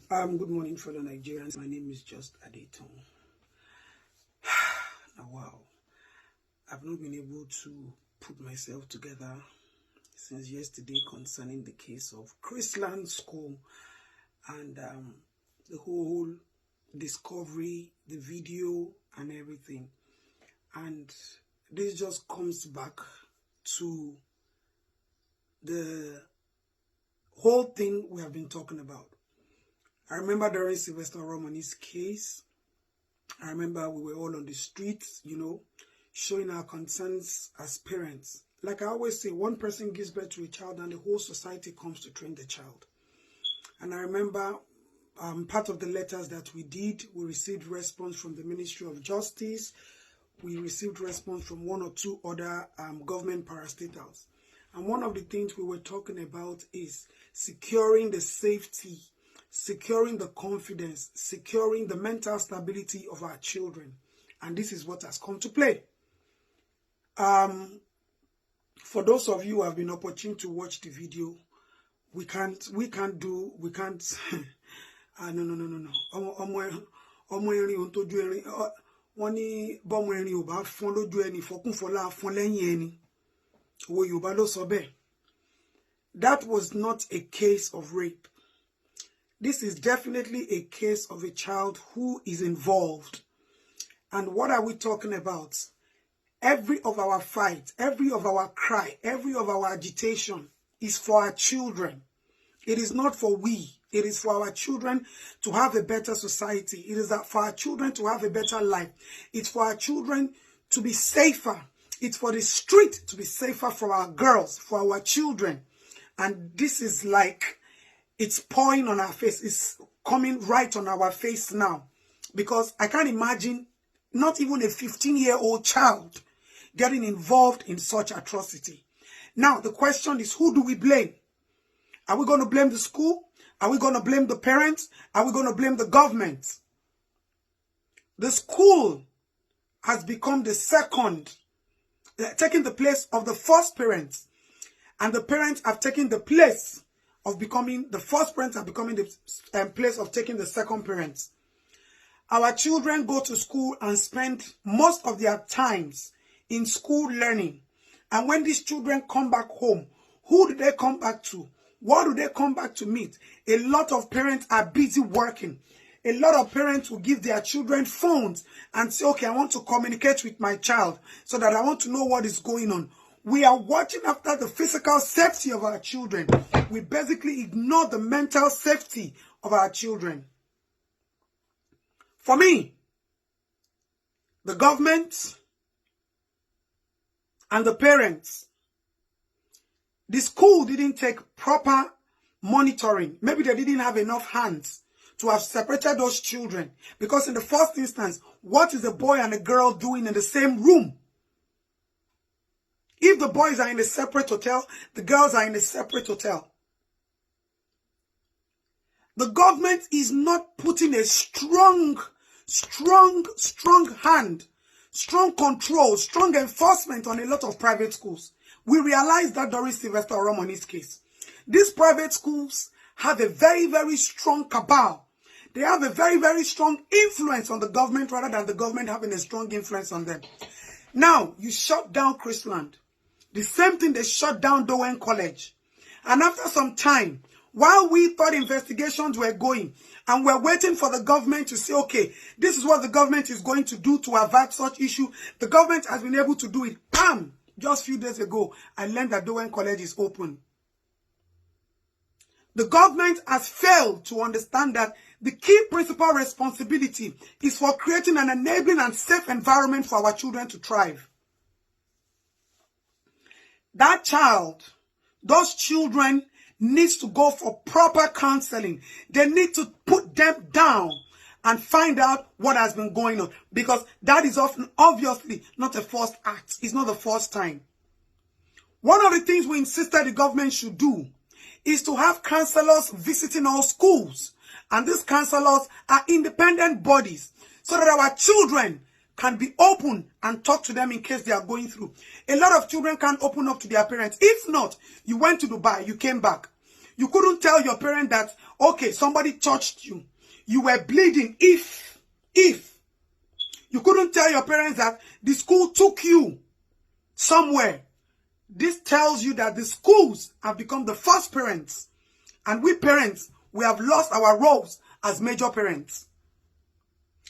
Good morning, fellow Nigerians. My name is Just Adeton. Now, wow, I've not been able to put myself together since yesterday concerning the case of CHRISTLAND school and the whole discovery, the video and everything. And this just comes back to the whole thing we have been talking about. I remember during Sylvester Romani's case, I remember we were all on the streets, showing our concerns as parents. Like I always say, one person gives birth to a child and the whole society comes to train the child. And I remember part of the letters that we did, we received response from the Ministry of Justice. We received response from one or two other government parastatals. And one of the things we were talking about is securing the safety, securing the confidence, securing the mental stability of our children. And this is what has come to play. For those of you who have been opportune to watch the video, we can't no. That was not a case of rape. This is definitely a case of a child who is involved. And what are we talking about? Every of our fight, every of our cry, every of our agitation is for our children. It is not for we. It is for our children to have a better society. It is for our children to have a better life. It's for our children to be safer. It's for the street to be safer for our girls, for our children. And this is like, it's pouring on our face. It's coming right on our face now. Because I can't imagine not even a 15-year-old child getting involved in such atrocity. Now, the question is, who do we blame? Are we going to blame the school? Are we going to blame the parents? Are we going to blame the government? The school has become the second, taking the place of the first parents. And the parents have taken the place of becoming, the first parents are becoming the place of taking the second parents. Our children go to school and spend most of their times in school learning. And when these children come back home, who do they come back to? What do they come back to meet? A lot of parents are busy working. A lot of parents will give their children phones and say, okay, I want to communicate with my child so that I want to know what is going on. We are watching after the physical safety of our children. We basically ignore the mental safety of our children. For me, the government and the parents, the school didn't take proper monitoring. Maybe they didn't have enough hands to have separated those children. Because in the first instance, what is a boy and a girl doing in the same room? If the boys are in a separate hotel, the girls are in a separate hotel. The government is not putting a strong hand, strong control, strong enforcement on a lot of private schools. We realized that during Sylvester Romani's case. These private schools have a very, very strong cabal. They have a very, very strong influence on the government rather than the government having a strong influence on them. Now, you shut down CHRISTLAND. The same thing they shut down Dowen College. And after some time, while we thought investigations were going, and we're waiting for the government to say, okay, this is what the government is going to do to avert such issue, the government has been able to do it. Bam! Just a few days ago, I learned that Dowen College is open. The government has failed to understand that the key principal responsibility is for creating an enabling and safe environment for our children to thrive. That child, those children needs to go for proper counseling. They need to put them down and find out what has been going on. Because that is often, obviously, not a first act. It's not the first time. One of the things we insisted the government should do is to have counselors visiting our schools. And these counselors are independent bodies so that our children can be open and talk to them in case they are going through. A lot of children can't open up to their parents. If not, you went to Dubai, you came back. You couldn't tell your parent that, okay, somebody touched you. You were bleeding if. You couldn't tell your parents that the school took you somewhere. This tells you that the schools have become the first parents. And we parents, we have lost our roles as major parents.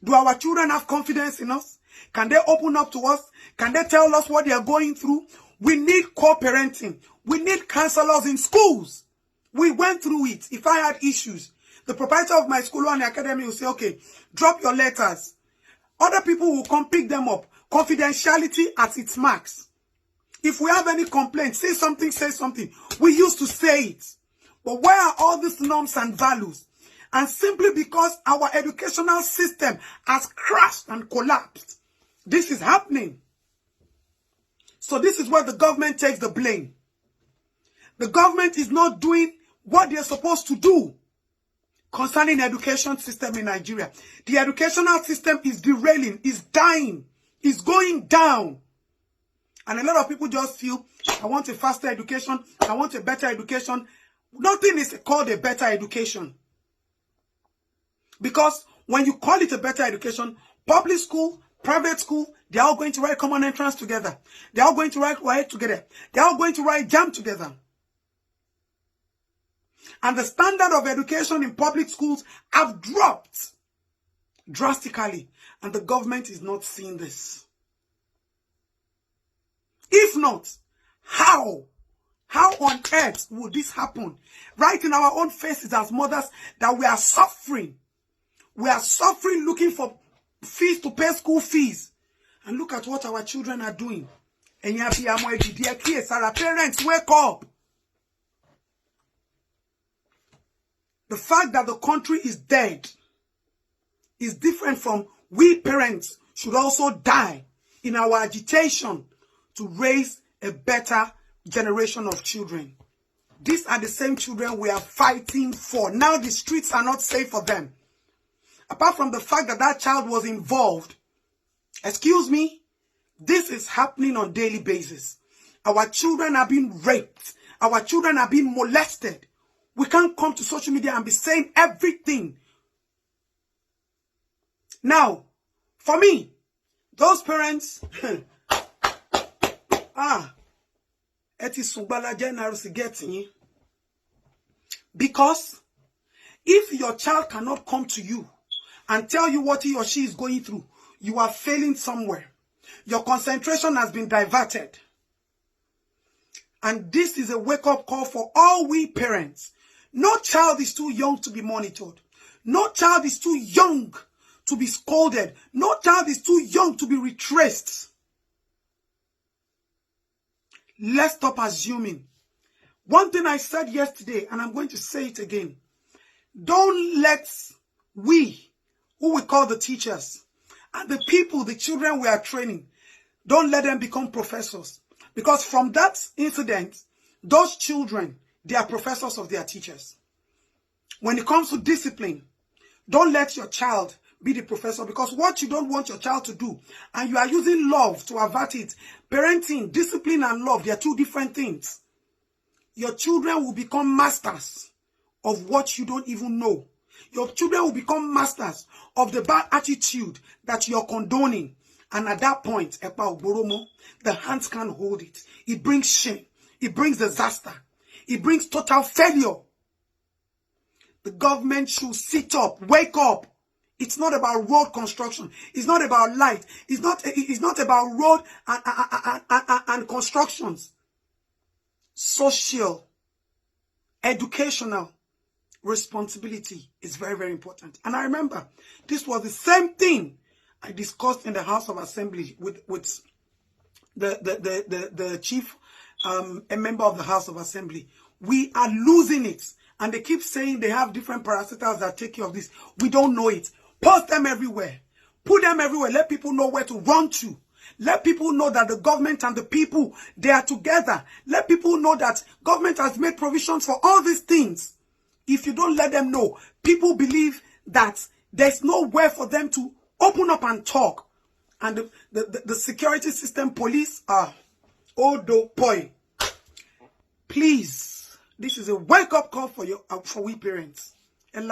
Do our children have confidence in us? Can they open up to us? Can they tell us what they are going through? We need co-parenting. We need counselors in schools. We went through it. If I had issues, the proprietor of my school and academy will say, okay, drop your letters. Other people will come pick them up. Confidentiality at its max. If we have any complaint, say something, say something. We used to say it. But where are all these norms and values? And simply because our educational system has crashed and collapsed, this is happening. So this is where the government takes the blame. The government is not doing what they're supposed to do concerning the education system in Nigeria. The educational system is derailing, is dying, is going down. And a lot of people just feel, I want a faster education, I want a better education. Nothing is called a better education. Because when you call it a better education, public school, private school, they're all going to write common entrance together. They're all going to write WAEC together. They're all going to write JAM together. And the standard of education in public schools have dropped drastically. And the government is not seeing this. If not, how? How on earth would this happen? Right in our own faces as mothers that we are suffering. We are suffering looking for fees to pay school fees. And look at what our children are doing. And our parents, wake up. The fact that the country is dead is different from we parents should also die in our agitation to raise a better generation of children. These are the same children we are fighting for. Now the streets are not safe for them. Apart from the fact that that child was involved, excuse me, this is happening on a daily basis. Our children are being raped. Our children are being molested. We can't come to social media and be saying everything. Now, for me, those parents, because if your child cannot come to you and tell you what he or she is going through, you are failing somewhere. Your concentration has been diverted. And this is a wake-up call for all we parents. No child is too young to be monitored. No child is too young to be scolded. No child is too young to be retraced. Let's stop assuming. One thing I said yesterday, and I'm going to say it again. Don't let we, who we call the teachers, and the people, the children we are training, don't let them become professors. Because from that incident, those children, they are professors of their teachers. When it comes to discipline, don't let your child be the professor, because what you don't want your child to do, and you are using love to avert it. Parenting, discipline, and love, they are two different things. Your children will become masters of what you don't even know. Your children will become masters of the bad attitude that you're condoning. And at that point, the hands can't hold it. It brings shame. It brings disaster. It brings total failure. The government should sit up, wake up. It's not about road construction. It's not about light. It's not about road and constructions. Social, educational responsibility is very, very important. And I remember this was the same thing I discussed in the House of Assembly with the chief, a member of the House of Assembly. We are losing it. And they keep saying they have different parastatals that take care of this. We don't know it. Post them everywhere. Put them everywhere. Let people know where to run to. Let people know that the government and the people, they are together. Let people know that government has made provisions for all these things. If you don't let them know, people believe that there's nowhere for them to open up and talk. And the security system, police are odo poi. Please This is a wake-up call for we parents. And